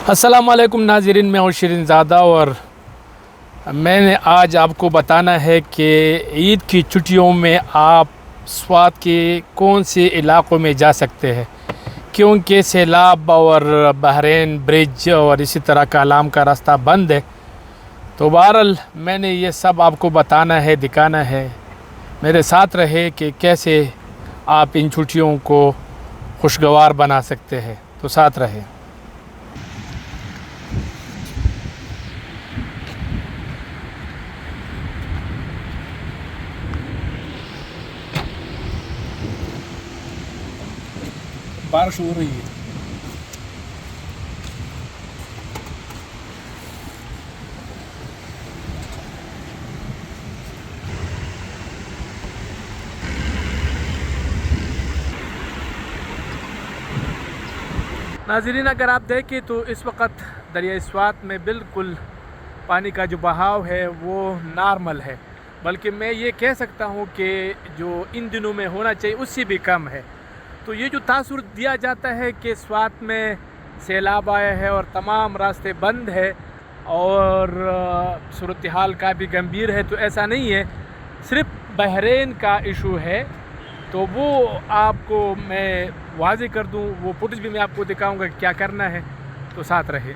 अस्सलाम वालेकुम नाज़रीन, मैं हूँ शिरीन ज़ादा और मैंने आज आपको बताना है कि ईद की छुट्टियों में आप स्वात के कौन से इलाक़ों में जा सकते हैं, क्योंकि सैलाब और बहरीन ब्रिज और इसी तरह कालाम का रास्ता बंद है। तो बहरहाल मैंने ये सब आपको बताना है, दिखाना है। मेरे साथ रहे कि कैसे आप इन छुट्टियों को खुशगवार बना सकते हैं। तो साथ रहे। बारिश हो रही है। नाज़रीन, अगर आप देखें तो इस वक्त दरिया स्वात में बिल्कुल पानी का जो बहाव है वो नॉर्मल है, बल्कि मैं ये कह सकता हूँ कि जो इन दिनों में होना चाहिए उससे भी कम है। तो ये जो तासुर दिया जाता है कि स्वात में सैलाब आया है और तमाम रास्ते बंद है और सूरत हाल का भी गंभीर है, तो ऐसा नहीं है, सिर्फ बहरीन का इशू है। तो वो आपको मैं वाज़े कर दूं, वो फुटेज भी मैं आपको दिखाऊंगा क्या करना है। तो साथ रहे।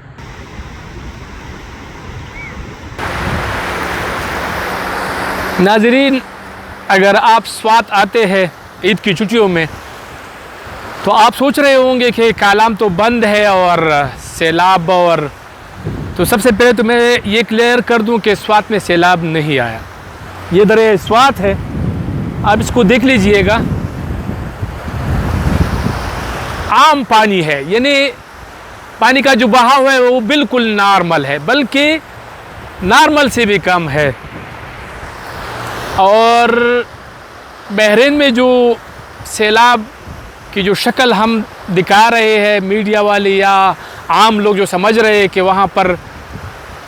नाज़रीन, अगर आप स्वात आते हैं ईद की छुट्टियों में तो आप सोच रहे होंगे कि कालाम तो बंद है और सैलाब और तो सबसे पहले तो मैं ये क्लियर कर दूं कि स्वात में सैलाब नहीं आया। ये दरिया स्वात है, आप इसको देख लीजिएगा, आम पानी है, यानी पानी का जो बहाव है वो बिल्कुल नॉर्मल है, बल्कि नॉर्मल से भी कम है। और बहरीन में जो सैलाब की जो शक्ल हम दिखा रहे हैं, मीडिया वाले या आम लोग जो समझ रहे हैं कि वहाँ पर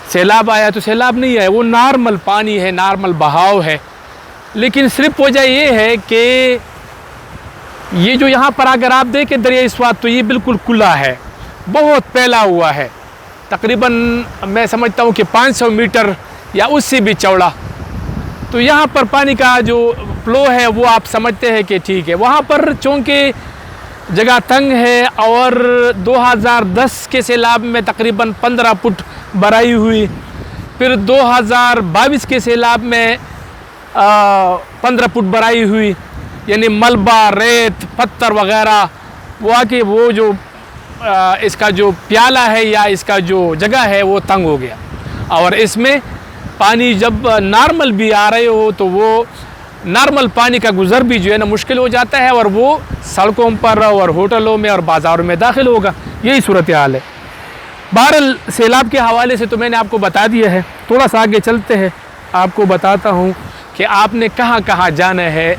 सैलाब आया, तो सैलाब नहीं है, वो नॉर्मल पानी है, नॉर्मल बहाव है। लेकिन सिर्फ वजह ये है कि ये जो यहाँ पर अगर आप देखें दरिया स्वात, तो ये बिल्कुल खुला है, बहुत फैला हुआ है, तकरीबन मैं समझता हूँ कि 500 मीटर या उससे भी चौड़ा। तो यहाँ पर पानी का जो फ्लो है वो आप समझते हैं कि ठीक है। वहाँ पर चूँकि जगह तंग है और 2010 के सैलाब में तकरीबन 15 फुट भराई हुई, फिर 2022 के सैलाब में 15 फुट भराई हुई, यानी मलबा, रेत, पत्थर वगैरह वो आके वो जो इसका जो प्याला है या इसका जो जगह है वो तंग हो गया। और इसमें पानी जब नॉर्मल भी आ रहे हो तो वो नॉर्मल पानी का गुज़र भी जो है ना मुश्किल हो जाता है और वो सड़कों पर और होटलों में और बाज़ारों में दाखिल होगा। यही सूरत हाल है। बहरहाल सैलाब के हवाले से तो मैंने आपको बता दिया है। थोड़ा सा आगे चलते हैं, आपको बताता हूँ कि आपने कहाँ कहाँ जाना है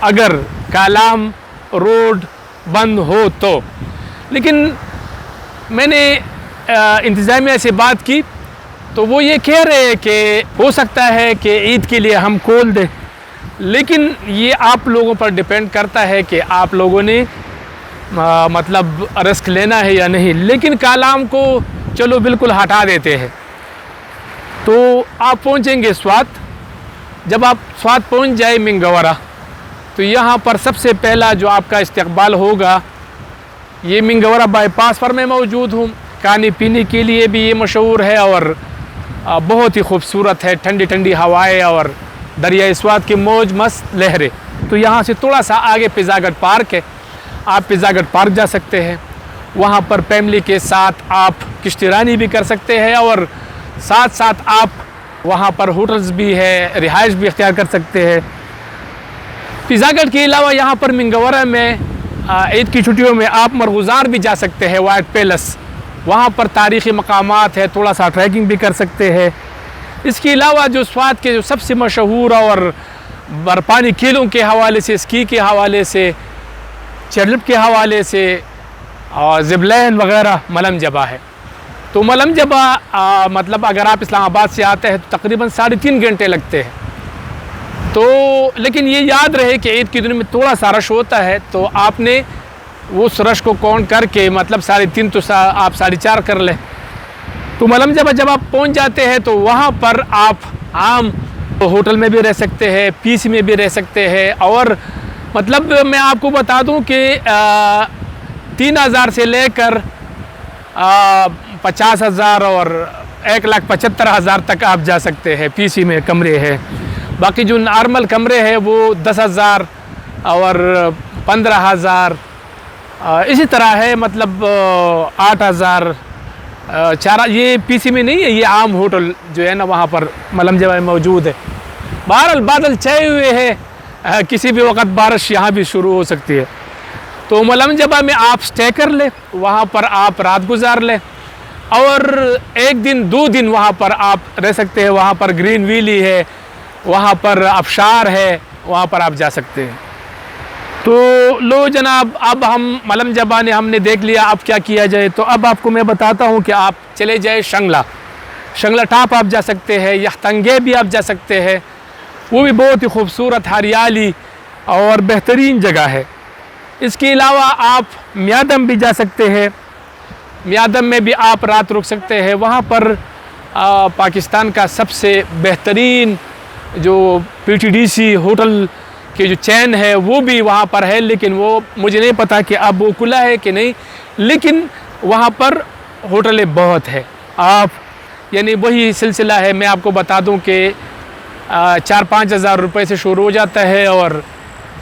अगर कालाम रोड बंद हो तो। लेकिन मैंने इंतज़ामिया से बात की तो वो ये कह रहे हैं कि हो सकता है कि ईद के लिए हम खोल दें, लेकिन ये आप लोगों पर डिपेंड करता है कि आप लोगों ने मतलब रिस्क लेना है या नहीं। लेकिन कालाम को चलो बिल्कुल हटा देते हैं। तो आप पहुंचेंगे स्वात। जब आप स्वात पहुंच जाए मिंगवरा, तो यहाँ पर सबसे पहला जो आपका इस्तकबाल होगा, ये मिंगवरा बाईपास पर मैं मौजूद हूँ। खाने पीने के लिए भी ये मशहूर है और बहुत ही खूबसूरत है, ठंडी ठंडी हवाएं और दरिया स्वात की मौज मस्त लहरें। तो यहाँ से थोड़ा सा आगे पिज़ागढ़ पार्क है, आप पिज़ागढ़ पार्क जा सकते हैं। वहाँ पर फैमिली के साथ आप किश्तीरानी भी कर सकते हैं और साथ साथ आप वहाँ पर होटल्स भी है, रिहाइश भी इख्तियार कर सकते हैं। पिज़ागढ़ के अलावा यहाँ पर मिंगवरा में ईद की छुट्टियों में आप मरगुज़ार भी जा सकते हैं, वाइट पैलेस, वहाँ पर तारीख़ी मकामात है, थोड़ा सा ट्रैकिंग भी कर सकते हैं। इसके अलावा जो स्वात के जो सबसे मशहूर और बर्फ़ानी खेलों के हवाले से, स्की के हवाले से, चेयरलिफ्ट के हवाले से और ज़िबलाइन वगैरह मलम जबा है। तो मलम जबा मतलब अगर आप इस्लामाबाद से आते हैं तो तकरीबन 3.5 घंटे लगते हैं। तो लेकिन ये याद रहे कि ईद के दिन में थोड़ा सा रश होता है, तो आपने उस रश को काउंट करके मतलब 3.5 तो आप 4.5 कर लें। तो मलम जब आप पहुंच जाते हैं तो वहाँ पर आप आम होटल में भी रह सकते हैं, पीसी में भी रह सकते हैं। और मतलब मैं आपको बता दूं कि 3,000 से लेकर 50,000 और 1,75,000 तक आप जा सकते हैं। पीसी में कमरे हैं। बाकी जो नॉर्मल कमरे हैं वो 10,000 और 15,000 इसी तरह है। मतलब 8,000 4। ये पीसी में नहीं है, ये आम होटल जो है ना वहाँ पर मलम जबा में मौजूद है। बहरहाल बादल छाए हुए हैं, किसी भी वक्त बारिश यहाँ भी शुरू हो सकती है। तो मलम जबा में आप स्टे कर ले, वहाँ पर आप रात गुजार लें और 1 दिन 2 दिन वहाँ पर आप रह सकते हैं। वहाँ पर ग्रीन वैली है, वहाँ पर आबशार है, वहाँ पर आप जा सकते हैं। तो लो जनाब, अब हम मलम जबा ने हमने देख लिया, अब क्या किया जाए। तो अब आपको मैं बताता हूँ कि आप चले जाए शंगला टॉप आप जा सकते हैं, याख्तंगे भी आप जा सकते हैं। वो भी बहुत ही खूबसूरत हरियाली और बेहतरीन जगह है। इसके अलावा आप म्यादम भी जा सकते हैं। म्यादम में भी आप रात रुक सकते हैं। वहाँ पर पाकिस्तान का सबसे बेहतरीन जो PTDC होटल की जो चैन है वो भी वहाँ पर है, लेकिन वो मुझे नहीं पता कि अब वो खुला है कि नहीं। लेकिन वहाँ पर होटलें बहुत है। आप यानी वही सिलसिला है, मैं आपको बता दूं कि 4-5 हज़ार रुपये से शुरू हो जाता है और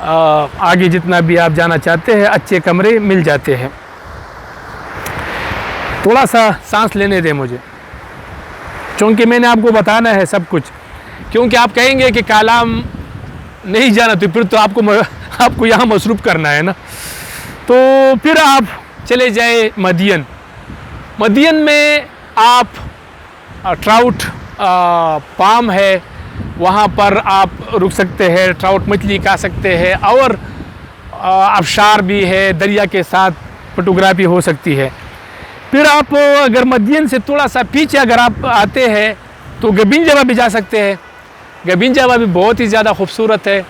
आगे जितना भी आप जाना चाहते हैं अच्छे कमरे मिल जाते हैं। थोड़ा सा सांस लेने दें मुझे, क्योंकि मैंने आपको बताना है सब कुछ। क्योंकि आप कहेंगे कि कालाम नहीं जाना, तो फिर तो आपको यहाँ मसरूफ़ करना है ना। तो फिर आप चले जाए मदियन में आप ट्राउट पाम है, वहाँ पर आप रुक सकते हैं, ट्राउट मछली खा सकते हैं और आबशार भी है, दरिया के साथ फोटोग्राफी हो सकती है। फिर आप अगर मदियन से थोड़ा सा पीछे अगर आप आते हैं तो गबीन जबा भी जा सकते हैं। गबीन जबा भी बहुत ही ज़्यादा खूबसूरत है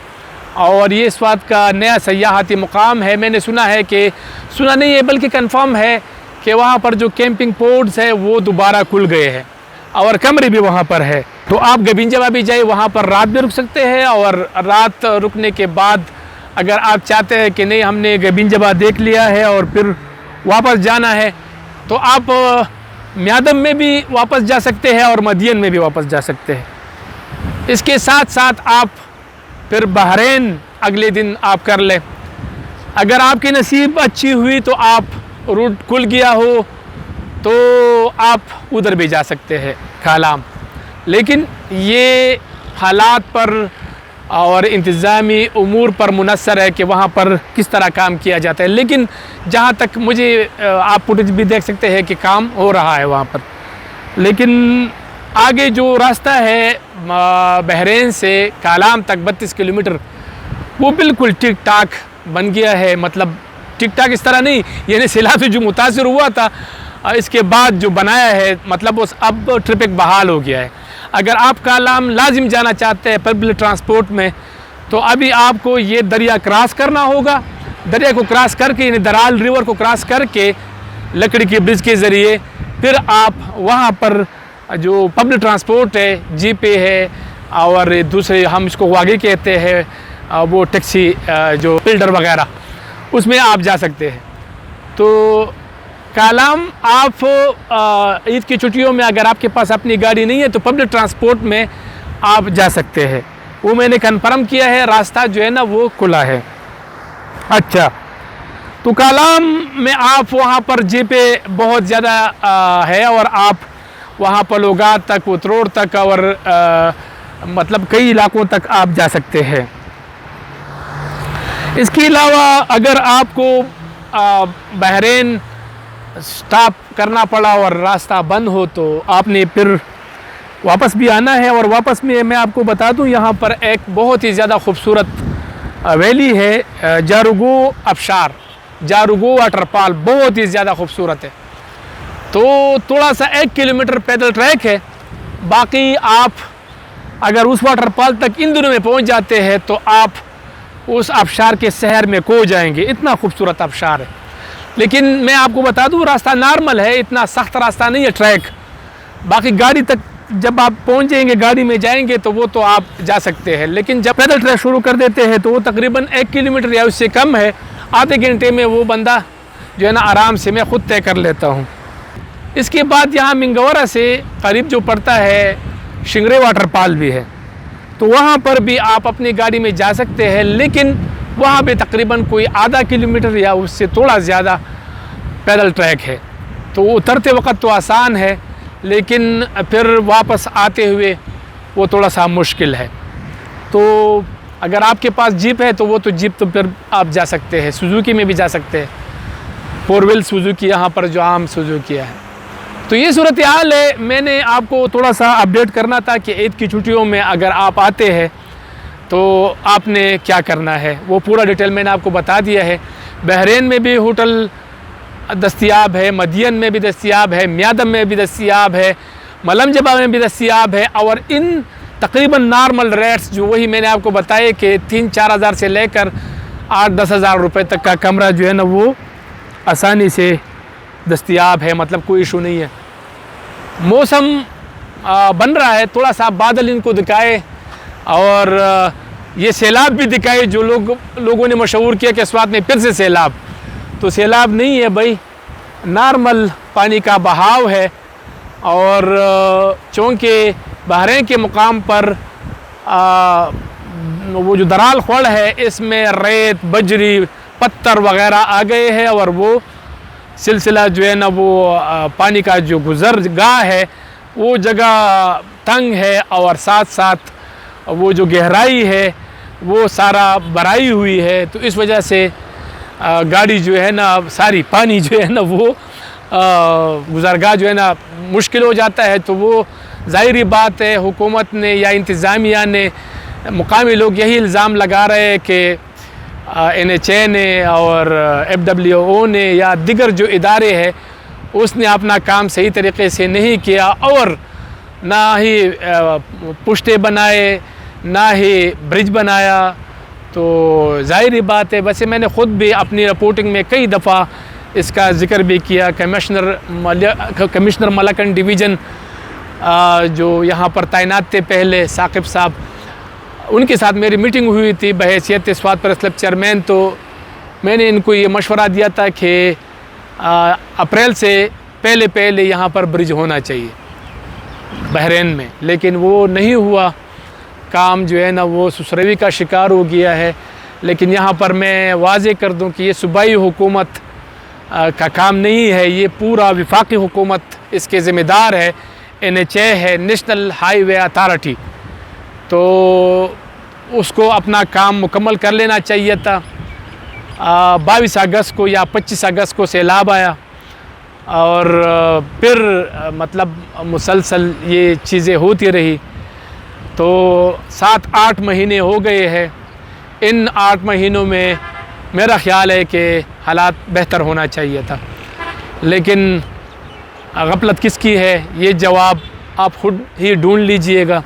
और ये इस बात का नया सयाहती मुकाम है। मैंने सुना है कि सुना नहीं है बल्कि कंफर्म है कि वहाँ पर जो कैंपिंग पोड्स है वो दोबारा खुल गए हैं और कमरे भी वहाँ पर है। तो आप गबीन जबा भी जाए, वहाँ पर रात भी रुक सकते हैं और रात रुकने के बाद अगर आप चाहते हैं कि नहीं हमने गबीन जबा देख लिया है और फिर वापस जाना है तो आप म्यादम में भी वापस जा सकते हैं और मदियन में भी वापस जा सकते हैं। इसके साथ साथ आप फिर बहरीन अगले दिन आप कर लें। अगर आपकी नसीब अच्छी हुई तो आप रूट खुल गया हो तो आप उधर भी जा सकते हैं कालाम। लेकिन ये हालात पर और इंतज़ामी उमूर पर मुनसर है कि वहाँ पर किस तरह काम किया जाता है। लेकिन जहाँ तक मुझे आप फुटेज भी देख सकते हैं कि काम हो रहा है वहाँ पर। लेकिन आगे जो रास्ता है बहरीन से कालाम तक 32 किलोमीटर वो बिल्कुल ठीक ठाक बन गया है। मतलब ठीक ठाक इस तरह नहीं, यानी सैलाब से जो मुतासिर हुआ था इसके बाद जो बनाया है, मतलब उस अब ट्रैफिक बहाल हो गया है। अगर आप कालाम लाजिम जाना चाहते हैं पब्लिक ट्रांसपोर्ट में तो अभी आपको ये दरिया क्रॉस करना होगा। दरिया को क्रॉस करके यानी दराल रिवर को क्रॉस करके लकड़ी के ब्रिज के ज़रिए फिर आप वहाँ पर जो पब्लिक ट्रांसपोर्ट है, जीपे है और दूसरे हम इसको वागी कहते हैं वो टैक्सी जो बिल्डर वगैरह, उसमें आप जा सकते हैं। तो कालाम आप ईद की छुट्टियों में अगर आपके पास अपनी गाड़ी नहीं है तो पब्लिक ट्रांसपोर्ट में आप जा सकते हैं। वो मैंने कन्फर्म किया है, रास्ता जो है ना वो खुला है। अच्छा, तो कालाम में आप वहाँ पर जीपे बहुत ज़्यादा है और आप वहाँ पलोगात तक, उतरोड़ तक और मतलब कई इलाकों तक आप जा सकते हैं। इसके अलावा अगर आपको बहरीन स्टॉप करना पड़ा और रास्ता बंद हो तो आपने फिर वापस भी आना है। और वापस में मैं आपको बता दूं यहाँ पर एक बहुत ही ज़्यादा खूबसूरत वैली है, जारुगो आबशार, जारुगो वाटरफॉल, बहुत ही ज़्यादा खूबसूरत है। तो थोड़ा सा 1 किलोमीटर पैदल ट्रैक है। बाकी आप अगर उस वाटरफॉल तक इन दिनों में पहुँच जाते हैं तो आप उस आबशार के शहर में खो जाएंगे, इतना खूबसूरत आबशार है। लेकिन मैं आपको बता दूं रास्ता नॉर्मल है, इतना सख्त रास्ता नहीं है ट्रैक। बाकी गाड़ी तक जब आप पहुंच जाएंगे, गाड़ी में जाएंगे तो वो तो आप जा सकते हैं, लेकिन जब पैदल ट्रैक शुरू कर देते हैं तो वो तकरीबन 1 किलोमीटर या उससे कम है। आधे घंटे में वो बंदा जो है ना आराम से मैं ख़ुद तय कर लेता हूँ। इसके बाद यहाँ मिंगौरा से करीब जो पड़ता है शिंगरे वाटरफॉल भी है, तो वहाँ पर भी आप अपनी गाड़ी में जा सकते हैं, लेकिन वहाँ पे तकरीबन कोई आधा किलोमीटर या उससे थोड़ा ज़्यादा पैदल ट्रैक है। तो उतरते वक्त तो आसान है, लेकिन फिर वापस आते हुए वो थोड़ा सा मुश्किल है। तो अगर आपके पास जीप है तो वो तो जीप तो फिर आप जा सकते हैं, सुजुकी में भी जा सकते हैं, 4 व्हील सुजुकी यहाँ पर जो आम सुजुकी है। तो ये सूरत हाल है। मैंने आपको थोड़ा सा अपडेट करना था कि ईद की छुट्टियों में अगर आप आते हैं तो आपने क्या करना है, वो पूरा डिटेल मैंने आपको बता दिया है। बहरीन में भी होटल दस्तियाब है, मदियन में भी दस्तियाब है, म्यादम में भी दस्तियाब है, मलम जबा में भी दस्तियाब है। और इन तकरीबन नॉर्मल रेट्स जो वही मैंने आपको बताए कि 3-4 हज़ार से लेकर 8-10 हज़ार रुपये तक का कमरा जो है ना वो आसानी से दस्तियाब है, मतलब कोई इशू नहीं है। मौसम बन रहा है, थोड़ा सा बादल इनको दिखाए और ये सैलाब भी दिखाए जो लोगों ने मशहूर किया कि इस बात में फिर से सैलाब। तो सैलाब नहीं है भाई, नॉर्मल पानी का बहाव है। और चूँकि बहरीन के मुकाम पर वो जो दराल खोड़ है इसमें रेत, बजरी, पत्थर वगैरह आ गए हैं और वो सिलसिला जो है ना वो पानी का जो गुज़रगाह है वो जगह तंग है, और साथ साथ वो जो गहराई है वो सारा भराई हुई है। तो इस वजह से गाड़ी जो है ना सारी पानी जो है ना वो गुज़रगाह जो है ना मुश्किल हो जाता है। तो वो ज़ाहिरी बात है, हुकूमत ने या इंतज़ामिया ने, मुकामी लोग यही इल्ज़ाम लगा रहे हैं कि NHA ने और FWO ने या दिगर जो इदारे हैं उसने अपना काम सही तरीके से नहीं किया, और ना ही पुश्ते बनाए ना ही ब्रिज बनाया। तो ज़ाहिरी बात है, वैसे मैंने ख़ुद भी अपनी रिपोर्टिंग में कई दफ़ा इसका ज़िक्र भी किया। कमिश्नर मलकन डिवीज़न जो यहाँ पर तैनात थे पहले, साकिब साहब, उनके साथ मेरी मीटिंग हुई थी बहैसियत स्वात प्रेस क्लब चेयरमैन। तो मैंने इनको ये मशवरा दिया था कि अप्रैल से पहले यहाँ पर ब्रिज होना चाहिए बहरीन में, लेकिन वो नहीं हुआ। काम जो है ना वो सुसरवी का शिकार हो गया है। लेकिन यहाँ पर मैं वाज़े कर दूँ कि ये सूबाई हुकूमत का काम नहीं है, ये पूरा वफाकी हुकूमत इसके ज़िम्मेदार है। NHA है, नेशनल हाईवे अथॉरिटी, तो उसको अपना काम मुकम्मल कर लेना चाहिए था। 22 अगस्त को या 25 अगस्त को सैलाब आया और फिर मतलब मुसलसल ये चीज़ें होती रही। तो 7-8 महीने हो गए हैं। इन 8 महीनों में मेरा ख़्याल है कि हालात बेहतर होना चाहिए था, लेकिन गफलत किसकी है ये जवाब आप खुद ही ढूंढ लीजिएगा।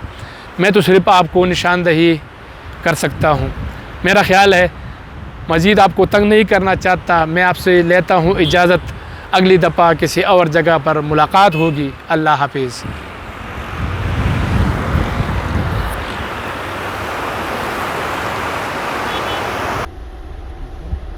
मैं तो सिर्फ आपको निशानदही कर सकता हूँ। मेरा ख़्याल है मज़ीद आपको तंग नहीं करना चाहता। मैं आपसे लेता हूँ इजाज़त, अगली दफ़ा किसी और जगह पर मुलाकात होगी। अल्लाह हाफिज़।